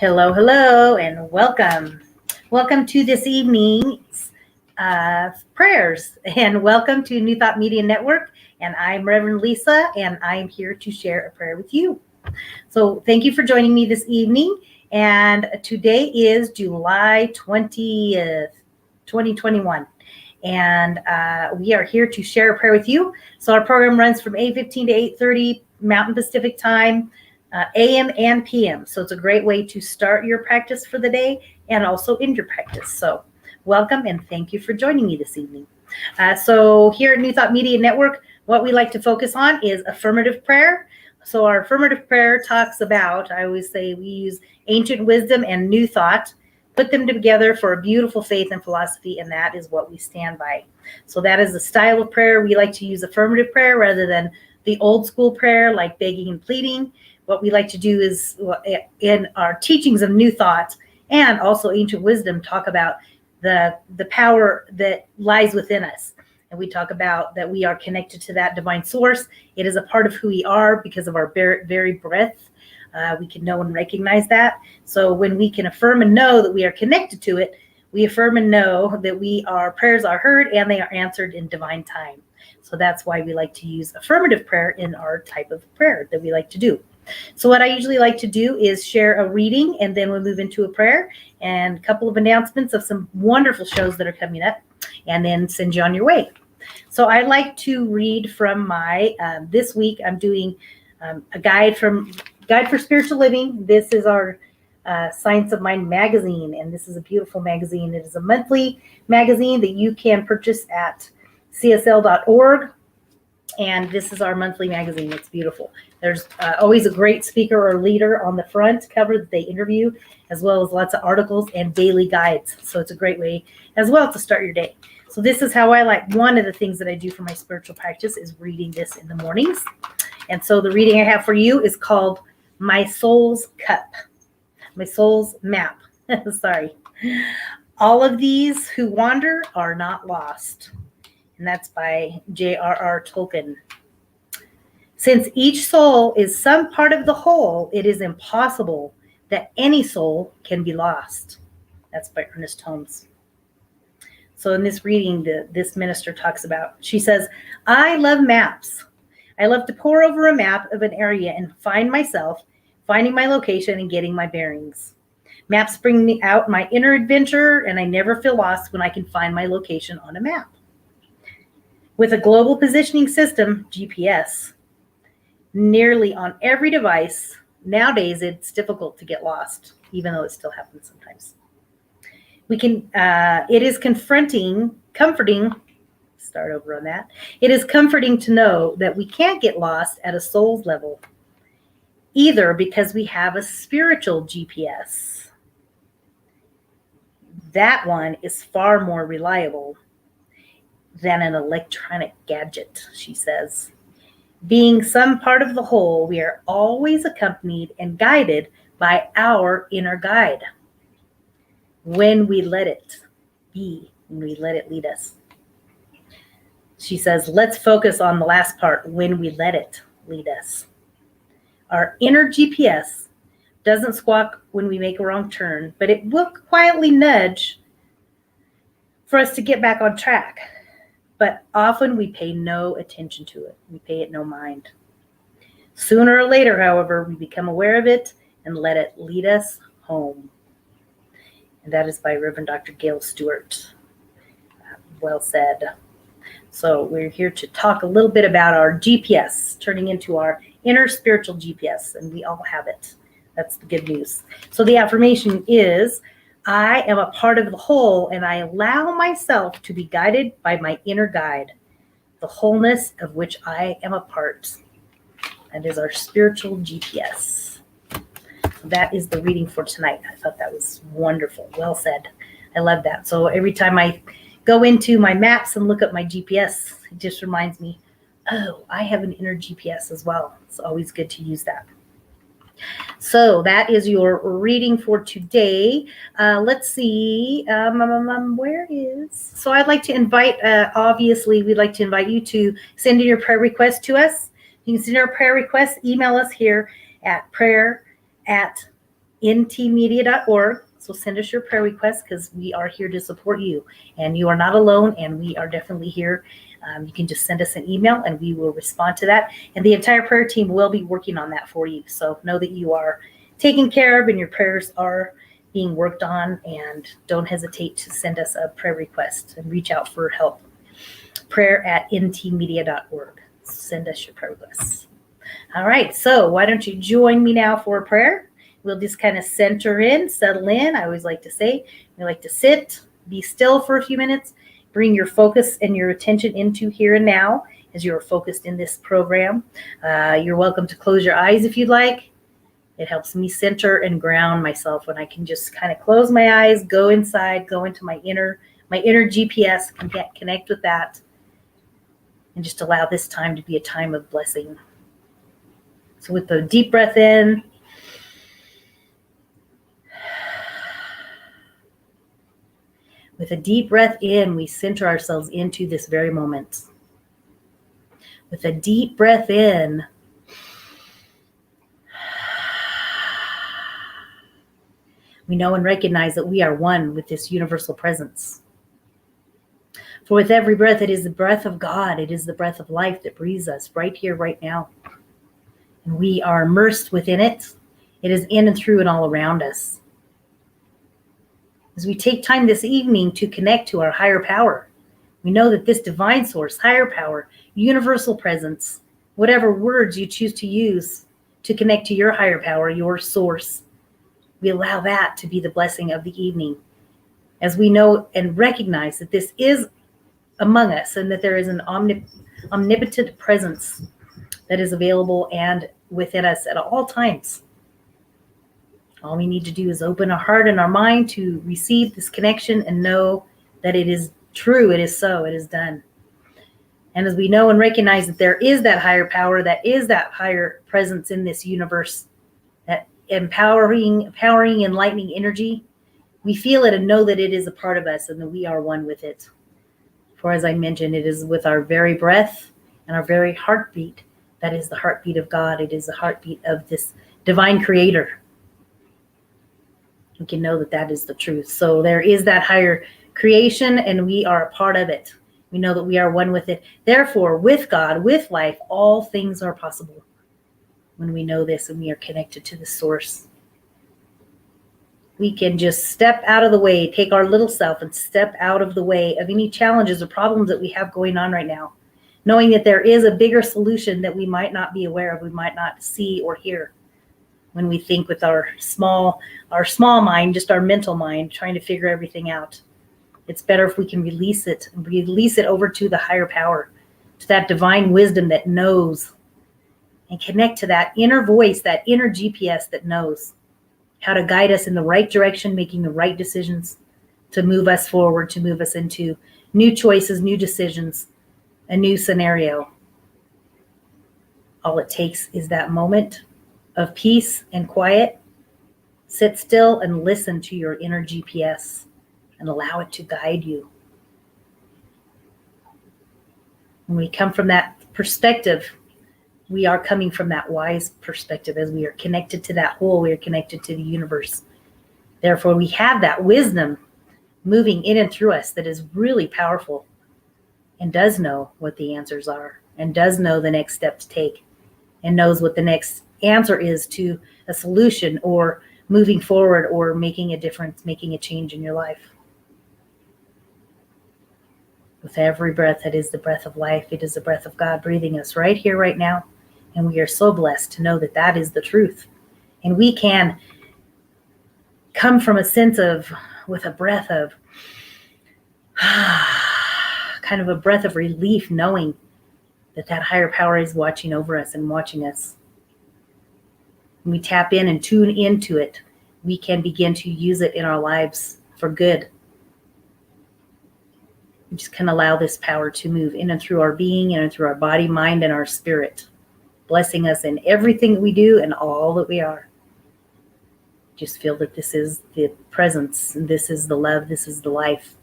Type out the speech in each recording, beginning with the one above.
Hello, hello, and welcome. Welcome to this evening's prayers, and welcome to New Thought Media Network. And I'm Rev Lisa, and I'm here to share a prayer with you. So thank you for joining me this evening. And today is July 20th, 2021. And we are here to share a prayer with you. So our program runs from 8:15 to 8:30 Mountain Pacific time. AM and PM. So it's a great way to start your practice for the day and also end your practice. So welcome and thank you for joining me this evening. So here at New Thought Media Network, what we like to focus on is affirmative prayer. So our affirmative prayer talks about, I always say we use ancient wisdom and new thought, put them together for a beautiful faith and philosophy, and that is what we stand by. So that is the style of prayer. We like to use affirmative prayer rather than the old school prayer like begging and pleading. What we like to do is, in our teachings of new thought and also ancient wisdom, talk about the power that lies within us. And we talk about that we are connected to that divine source. It is a part of who we are because of our very breath. We can know and recognize that. So when we can affirm and know that we are connected to it, we affirm and know that our prayers are heard and they are answered in divine time. So that's why we like to use affirmative prayer in our type of prayer that we like to do. So what I usually like to do is share a reading, and then we'll move into a prayer and a couple of announcements of some wonderful shows that are coming up, and then send you on your way. So I like to read from my, this week I'm doing a guide for spiritual living. This is our Science of Mind magazine, and this is a beautiful magazine. It is a monthly magazine that you can purchase at csl.org. And this is our monthly magazine. It's beautiful. There's always a great speaker or leader on the front cover that they interview, as well as lots of articles and daily guides. So it's a great way as well to start your day. So this is how I like, one of the things that I do for my spiritual practice is reading this in the mornings. And so the reading I have for you is called My Soul's Cup, My Soul's Map. Sorry. All of these who wander are not lost. And that's by J.R.R. Tolkien. Since each soul is some part of the whole, it is impossible that any soul can be lost. That's by Ernest Holmes. So in this reading, this minister talks about, she says, I love maps. I love to pore over a map of an area and find myself, finding my location and getting my bearings. Maps bring me out my inner adventurer, and I never feel lost when I can find my location on a map. With a global positioning system, GPS, nearly on every device, nowadays it's difficult to get lost, even though it still happens sometimes. It is comforting, start over on that. It is comforting to know that we can't get lost at a soul's level, either because we have a spiritual GPS. That one is far more reliable than an electronic gadget, she says. Being some part of the whole, we are always accompanied and guided by our inner guide. When we let it be, when we let it lead us. She says, let's focus on the last part, when we let it lead us. Our inner GPS doesn't squawk when we make a wrong turn, but it will quietly nudge for us to get back on track. But often we pay no attention to it. We pay it no mind. Sooner or later, however, we become aware of it and let it lead us home. And that is by Reverend Dr. Gail Stewart. Well said. So we're here to talk a little bit about our GPS, turning into our inner spiritual GPS, and we all have it. That's the good news. So the affirmation is, I am a part of the whole, and I allow myself to be guided by my inner guide, the wholeness of which I am a part. That is our spiritual GPS. That is the reading for tonight. I thought that was wonderful. Well said. I love that. So every time I go into my maps and look at my GPS, it just reminds me, oh, I have an inner GPS as well. It's always good to use that. So that is your reading for today. Let's see, so I'd like to invite, obviously, we'd like to invite you to send in your prayer request to us. You can send our prayer requests, email us here at prayer@ ntmedia.org. So send us your prayer requests because we are here to support you. And you are not alone, and we are definitely here. You can just send us an email and we will respond to that. And the entire prayer team will be working on that for you. So know that you are taken care of and your prayers are being worked on, and don't hesitate to send us a prayer request and reach out for help. prayer@ntmedia.org. Send us your prayer requests. All right, so why don't you join me now for a prayer? We'll just kind of center in, settle in. I always like to say, we like to sit, be still for a few minutes, bring your focus and your attention into here and now as you're focused in this program. You're welcome to close your eyes if you'd like. It helps me center and ground myself when I can just kind of close my eyes, go inside, go into my inner GPS, connect with that, and just allow this time to be a time of blessing. So with the deep breath in, with a deep breath in, we center ourselves into this very moment. With a deep breath in, we know and recognize that we are one with this universal presence. For with every breath, it is the breath of God. It is the breath of life that breathes us right here, right now. And we are immersed within it. It is in and through and all around us. As we take time this evening to connect to our higher power, we know that this divine source, higher power, universal presence, whatever words you choose to use to connect to your higher power, your source, we allow that to be the blessing of the evening. As we know and recognize that this is among us and that there is an omnipotent presence that is available and within us at all times. All we need to do is open our heart and our mind to receive this connection and know that it is true, it is so, it is done. And as we know and recognize that there is that higher power, that is that higher presence in this universe, that empowering, enlightening energy, we feel it and know that it is a part of us and that we are one with it. For as I mentioned, it is with our very breath and our very heartbeat. That is the heartbeat of God. It is the heartbeat of this divine creator. We can know that that is the truth. So there is that higher creation and we are a part of it. We know that we are one with it. Therefore, with God, with life, all things are possible when we know this and we are connected to the source. We can just step out of the way, take our little self and step out of the way of any challenges or problems that we have going on right now, knowing that there is a bigger solution that we might not be aware of, we might not see or hear when we think with our small mind, just our mental mind, trying to figure everything out. It's better if we can release it over to the higher power, to that divine wisdom that knows, and connect to that inner voice, that inner GPS that knows how to guide us in the right direction, making the right decisions to move us forward, to move us into new choices, new decisions, a new scenario. All it takes is that moment of peace and quiet. Sit still and listen to your inner GPS and allow it to guide you. When we come from that perspective, we are coming from that wise perspective. As we are connected to that whole, we are connected to the universe. Therefore, we have that wisdom moving in and through us that is really powerful and does know what the answers are and does know the next step to take and knows what the next answer is to a solution or moving forward or making a difference, making a change in your life. With every breath, it is the breath of life. It is the breath of God breathing us right here, right now. And we are so blessed to know that that is the truth. And we can come from a sense of, with a breath of, kind of a breath of relief, knowing that that higher power is watching over us and watching us. When we tap in and tune into it, we can begin to use it in our lives for good. We just can allow this power to move in and through our being, in and through our body, mind, and our spirit, blessing us in everything that we do and all that we are. Just feel that this is the presence, and this is the love, this is the life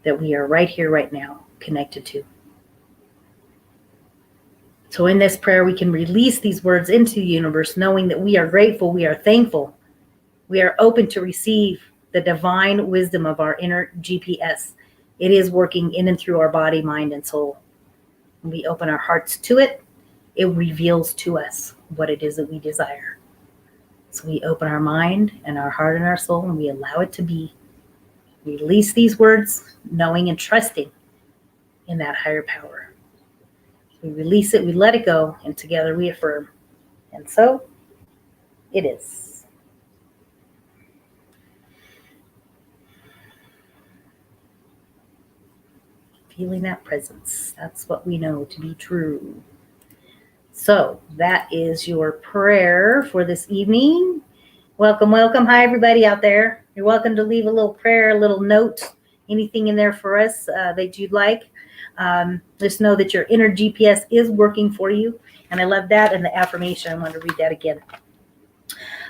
that we are right here, right now, connected to. So in this prayer, we can release these words into the universe, knowing that we are grateful, we are thankful We are open to receive the divine wisdom of our inner GPS. It is working in and through our body, mind, and soul. When we open our hearts to it, it reveals to us what it is that we desire. So we open our mind and our heart and our soul, and we allow it to be. We release these words, knowing and trusting in that higher power. We release it, we let it go, and together we affirm. And so it is. Feeling that presence. That's what we know to be true. So that is your prayer for this evening. Welcome, welcome. Hi, everybody out there. You're welcome to leave a little prayer, a little note, anything in there for us that you'd like. Just know that your inner GPS is working for you. And I love that. And the affirmation, I want to read that again.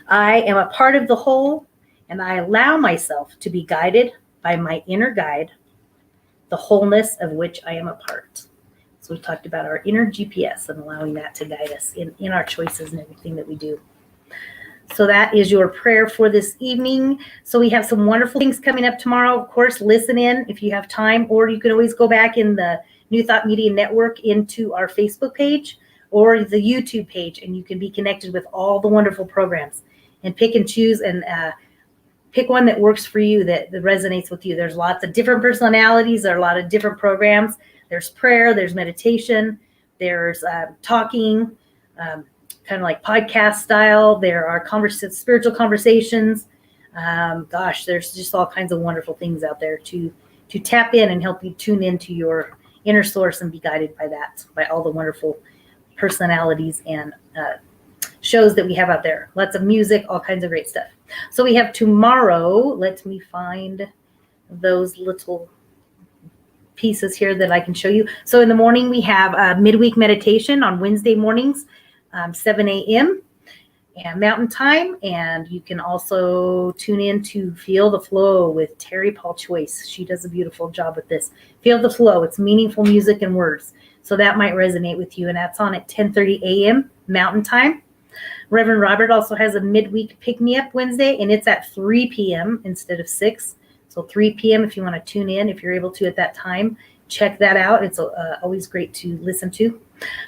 I am a part of the whole, and I allow myself to be guided by my inner guide, the wholeness of which I am a part. So we talked about our inner GPS and allowing that to guide us in our choices and everything that we do. So that is your prayer for this evening. So we have some wonderful things coming up tomorrow. Of course, listen in if you have time, or you can always go back in the New Thought Media Network into our Facebook page or the YouTube page, and you can be connected with all the wonderful programs and pick and choose and pick one that works for you, that resonates with you. There's lots of different personalities. There are a lot of different programs. There's prayer, there's meditation, there's talking, kind of like podcast style. There are spiritual conversations. There's just all kinds of wonderful things out there to tap in and help you tune into your inner source and be guided by that, by all the wonderful personalities and shows that we have out there. Lots of music, all kinds of great stuff. So we have tomorrow. Let me find those little pieces here that I can show you. So in the morning, we have a midweek meditation on Wednesday mornings, 7 a.m. and Mountain Time. And you can also tune in to Feel the Flow with Terry Paul Choice. She does a beautiful job with this. Feel the Flow. It's meaningful music and words. So that might resonate with you. And that's on at 10:30 a.m. Mountain Time. Reverend Robert also has a midweek pick-me-up Wednesday, and it's at 3 p.m. instead of 6. So 3 p.m. if you want to tune in, if you're able to at that time, check that out. It's always great to listen to.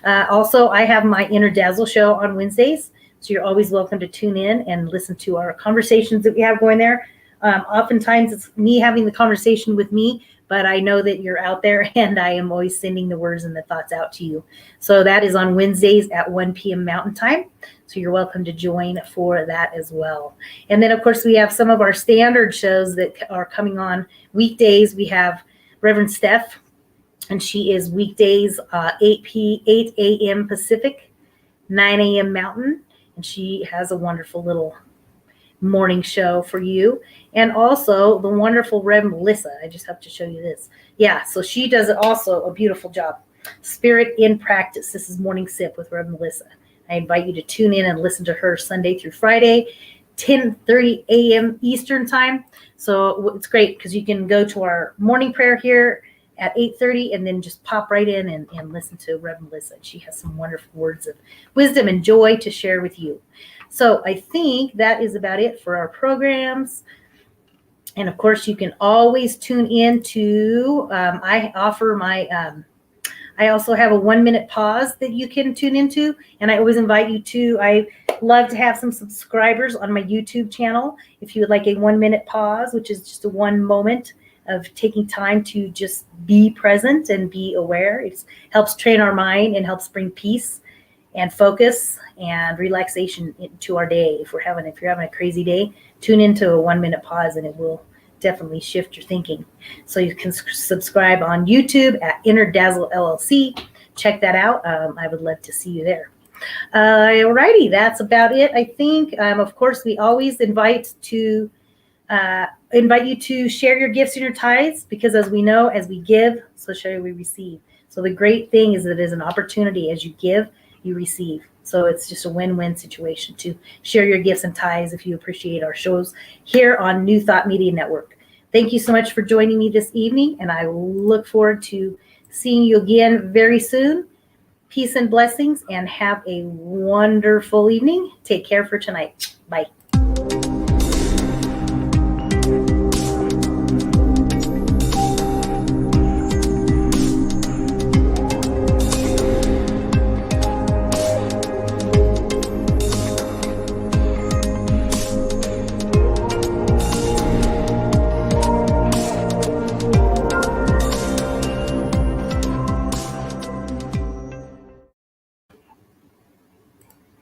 Also, I have my Inner Dazzle show on Wednesdays, so you're always welcome to tune in and listen to our conversations that we have going there. Oftentimes, it's me having the conversation with me, but I know that you're out there, and I am always sending the words and the thoughts out to you. So that is on Wednesdays at 1 p.m. Mountain Time. So you're welcome to join for that as well. And then, of course, we have some of our standard shows that are coming on weekdays. We have Reverend Steph, and she is weekdays 8 a.m. Pacific, 9 a.m. Mountain. And she has a wonderful little morning show for you. And also the wonderful Rev Lisa. I just have to show you this. Yeah, so she does also a beautiful job. Spirit in Practice. This is Morning Sip with Rev Melissa. I invite you to tune in and listen to her Sunday through Friday, 10:30 a.m. Eastern Time. So it's great because you can go to our morning prayer here at 8:30 and then just pop right in and listen to Rev Melissa. She has some wonderful words of wisdom and joy to share with you. So I think that is about it for our programs. And of course, you can always tune in to, I also have a 1-minute pause that you can tune into. And I always invite you to, I love to have some subscribers on my YouTube channel. If you would like a 1-minute pause, which is just a 1 moment of taking time to just be present and be aware. It helps train our mind and helps bring peace and focus and relaxation into our day. If you're having a crazy day, tune into a 1-minute pause and it will definitely shift your thinking. So you can subscribe on YouTube at Inner Dazzle LLC. Check that out. I would love to see you there. Alrighty, that's about it. I think, of course, we always invite you to share your gifts and your tithes, because as we know, as we give, so shall we receive. So the great thing is that it is an opportunity. As you give, you receive. So it's just a win-win situation to share your gifts and tithes if you appreciate our shows here on New Thought Media Network. Thank you so much for joining me this evening, and I look forward to seeing you again very soon. Peace and blessings, and have a wonderful evening. Take care for tonight. Bye.